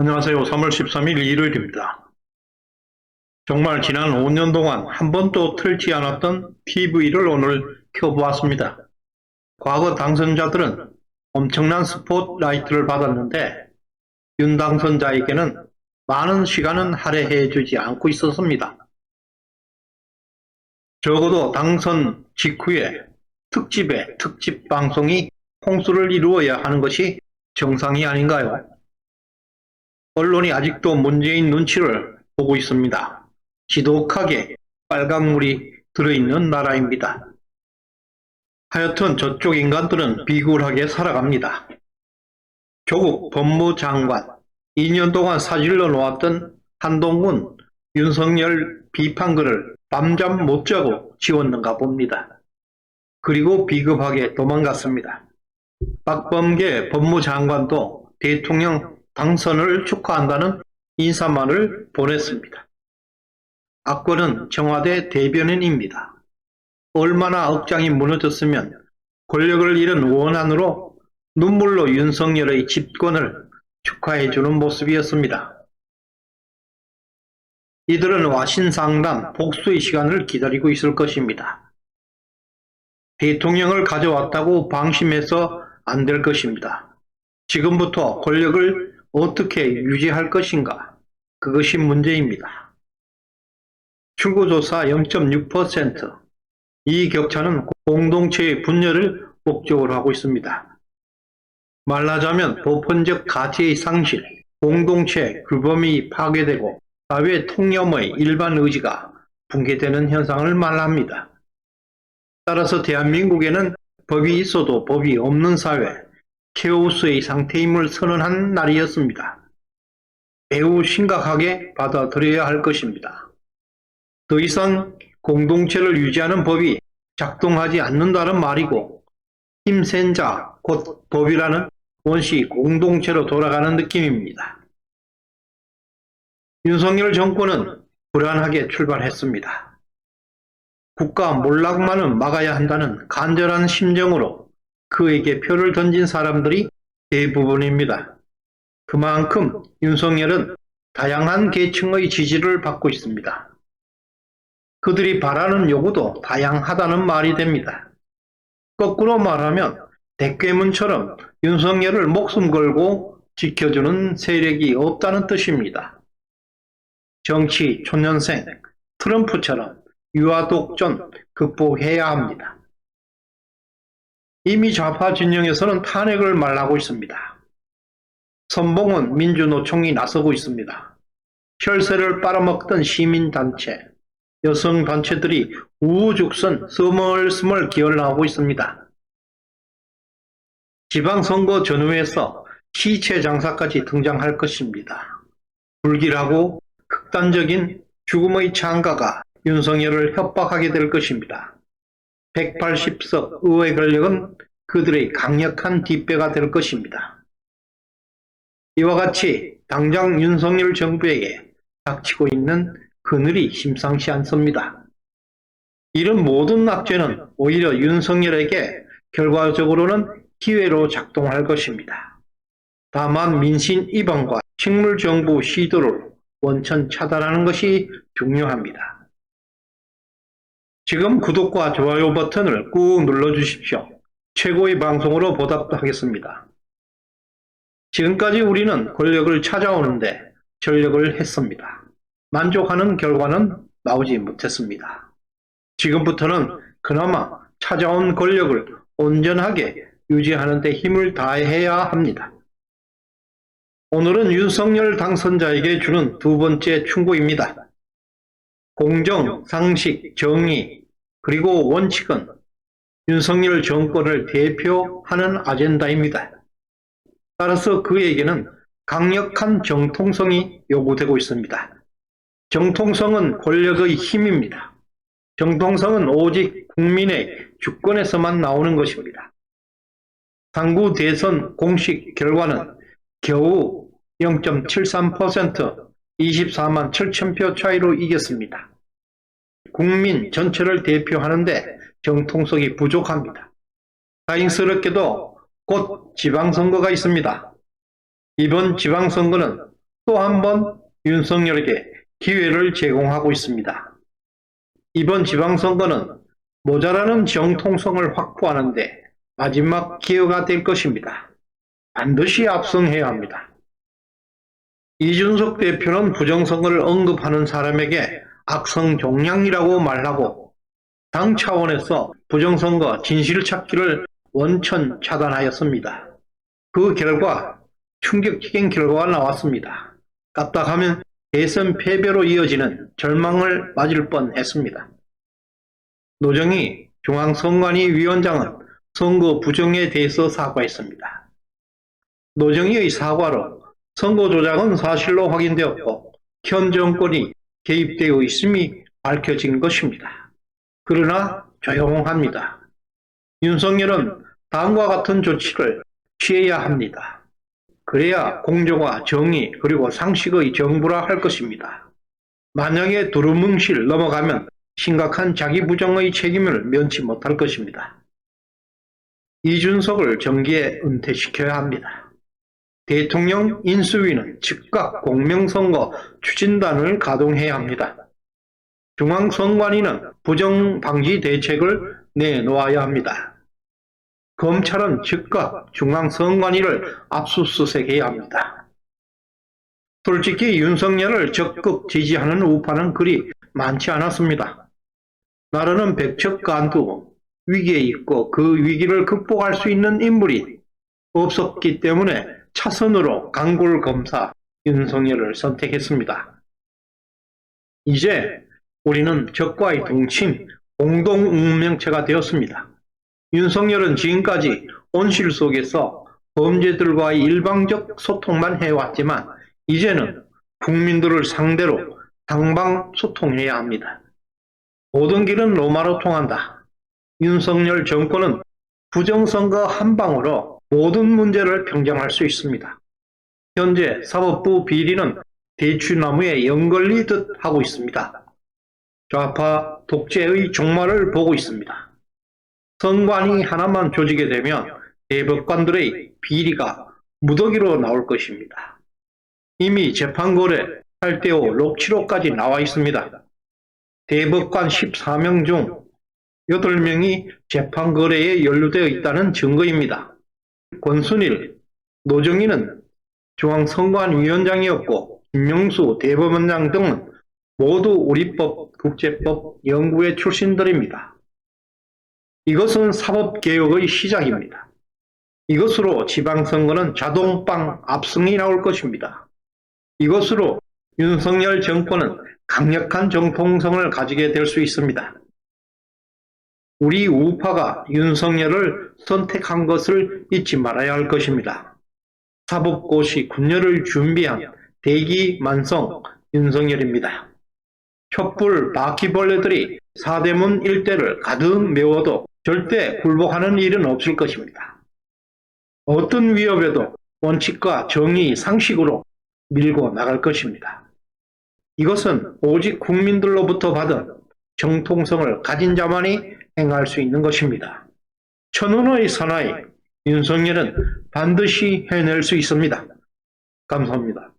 안녕하세요. 3월 13일 일요일입니다. 정말 지난 5년 동안 한 번도 틀지 않았던 TV를 오늘 켜보았습니다. 과거 당선자들은 엄청난 스포트라이트를 받았는데 윤 당선자에게는 많은 시간은 할애해주지 않고 있었습니다. 적어도 당선 직후에 특집에 특집 방송이 홍수를 이루어야 하는 것이 정상이 아닌가요? 언론이 아직도 문재인 눈치를 보고 있습니다. 지독하게 빨강물이 들어있는 나라입니다. 하여튼 저쪽 인간들은 비굴하게 살아갑니다. 조국 법무장관, 2년 동안 사질러 놓았던 한동훈, 윤석열 비판글을 밤잠 못 자고 지웠는가 봅니다. 그리고 비겁하게 도망갔습니다. 박범계 법무장관도 대통령 당선을 축하한다는 인사말을 보냈습니다. 악권은 청와대 대변인입니다. 얼마나 억장이 무너졌으면 권력을 잃은 원한으로 눈물로 윤석열의 집권을 축하해주는 모습이었습니다. 이들은 와신상담 복수의 시간을 기다리고 있을 것입니다. 대통령을 가져왔다고 방심해서 안 될 것입니다. 지금부터 권력을 어떻게 유지할 것인가? 그것이 문제입니다. 출구조사 0.6%, 이 격차는 공동체의 분열을 목적으로 하고 있습니다. 말하자면 보편적 가치의 상실, 공동체 규범이 파괴되고 사회 통념의 일반 의지가 붕괴되는 현상을 말합니다. 따라서 대한민국에는 법이 있어도 법이 없는 사회, 케오스의 상태임을 선언한 날이었습니다. 매우 심각하게 받아들여야 할 것입니다. 더 이상 공동체를 유지하는 법이 작동하지 않는다는 말이고 힘센 자, 곧 법이라는 원시 공동체로 돌아가는 느낌입니다. 윤석열 정권은 불안하게 출발했습니다. 국가 몰락만은 막아야 한다는 간절한 심정으로 그에게 표를 던진 사람들이 대부분입니다. 그만큼 윤석열은 다양한 계층의 지지를 받고 있습니다. 그들이 바라는 요구도 다양하다는 말이 됩니다. 거꾸로 말하면 대괴문처럼 윤석열을 목숨 걸고 지켜주는 세력이 없다는 뜻입니다. 정치 초년생 트럼프처럼 유아독존 극복해야 합니다. 이미 좌파 진영에서는 탄핵을 말하고 있습니다. 선봉은 민주노총이 나서고 있습니다. 혈세를 빨아먹던 시민단체, 여성단체들이 우후죽순 스멀스멀 기어나오고 있습니다. 지방선거 전후에서 시체 장사까지 등장할 것입니다. 불길하고 극단적인 죽음의 창가가 윤석열을 협박하게 될 것입니다. 180석 의회 권력은 그들의 강력한 뒷배가 될 것입니다. 이와 같이 당장 윤석열 정부에게 닥치고 있는 그늘이 심상치 않습니다. 이런 모든 악재는 오히려 윤석열에게 결과적으로는 기회로 작동할 것입니다. 다만 민심 이방과 식물정부 시도를 원천 차단하는 것이 중요합니다. 지금 구독과 좋아요 버튼을 꾹 눌러주십시오. 최고의 방송으로 보답하겠습니다. 지금까지 우리는 권력을 찾아오는데 전력을 했습니다. 만족하는 결과는 나오지 못했습니다. 지금부터는 그나마 찾아온 권력을 온전하게 유지하는 데 힘을 다해야 합니다. 오늘은 윤석열 당선자에게 주는 두 번째 충고입니다. 공정, 상식, 정의, 그리고 원칙은 윤석열 정권을 대표하는 아젠다입니다. 따라서 그에게는 강력한 정통성이 요구되고 있습니다. 정통성은 권력의 힘입니다. 정통성은 오직 국민의 주권에서만 나오는 것입니다. 상구 대선 공식 결과는 겨우 0.73%, 24만 7천 표 차이로 이겼습니다. 국민 전체를 대표하는데 정통성이 부족합니다. 다행스럽게도 곧 지방선거가 있습니다. 이번 지방선거는 또 한 번 윤석열에게 기회를 제공하고 있습니다. 이번 지방선거는 모자라는 정통성을 확보하는 데 마지막 기회가 될 것입니다. 반드시 압승해야 합니다. 이준석 대표는 부정선거를 언급하는 사람에게 악성종양이라고 말하고 당 차원에서 부정선거 진실찾기를 원천 차단하였습니다. 그 결과 충격적인 결과가 나왔습니다. 까딱하면 대선 패배로 이어지는 절망을 맞을 뻔했습니다. 노정희 중앙선관위 위원장은 선거 부정에 대해서 사과했습니다. 노정희의 사과로 선거 조작은 사실로 확인되었고 현 정권이 개입되어 있음이 밝혀진 것입니다. 그러나 조용합니다. 윤석열은 다음과 같은 조치를 취해야 합니다. 그래야 공정과 정의 그리고 상식의 정부라 할 것입니다. 만약에 두루뭉실 넘어가면 심각한 자기 부정의 책임을 면치 못할 것입니다. 이준석을 정계에 은퇴시켜야 합니다. 대통령 인수위는 즉각 공명선거 추진단을 가동해야 합니다. 중앙선관위는 부정방지 대책을 내놓아야 합니다. 검찰은 즉각 중앙선관위를 압수수색해야 합니다. 솔직히 윤석열을 적극 지지하는 우파는 그리 많지 않았습니다. 나라는 백척간두 위기에 있고 그 위기를 극복할 수 있는 인물이 없었기 때문에 차선으로 강골검사 윤석열을 선택했습니다. 이제 우리는 적과의 동침, 공동운명체가 되었습니다. 윤석열은 지금까지 온실 속에서 범죄들과의 일방적 소통만 해왔지만 이제는 국민들을 상대로 당방 소통해야 합니다. 모든 길은 로마로 통한다. 윤석열 정권은 부정선거 한 방으로 모든 문제를 평정할 수 있습니다. 현재 사법부 비리는 대추나무에 연걸리듯 하고 있습니다. 좌파 독재의 종말을 보고 있습니다. 선관위 하나만 조지게 되면 대법관들의 비리가 무더기로 나올 것입니다. 이미 재판거래 8대5 녹취록까지 나와 있습니다. 대법관 14명 중 8명이 재판거래에 연루되어 있다는 증거입니다. 권순일, 노정희는 중앙선관위원장이었고 김명수 대법원장 등은 모두 우리법, 국제법 연구회 출신들입니다. 이것은 사법개혁의 시작입니다. 이것으로 지방선거는 자동빵 압승이 나올 것입니다. 이것으로 윤석열 정권은 강력한 정통성을 가지게 될 수 있습니다. 우리 우파가 윤석열을 선택한 것을 잊지 말아야 할 것입니다. 사법고시 군열을 준비한 대기만성 윤석열입니다. 촛불 바퀴벌레들이 사대문 일대를 가득 메워도 절대 굴복하는 일은 없을 것입니다. 어떤 위협에도 원칙과 정의, 상식으로 밀고 나갈 것입니다. 이것은 오직 국민들로부터 받은 정통성을 가진 자만이 행할 수 있는 것입니다. 천운의 사나이 윤석열은 반드시 해낼 수 있습니다. 감사합니다.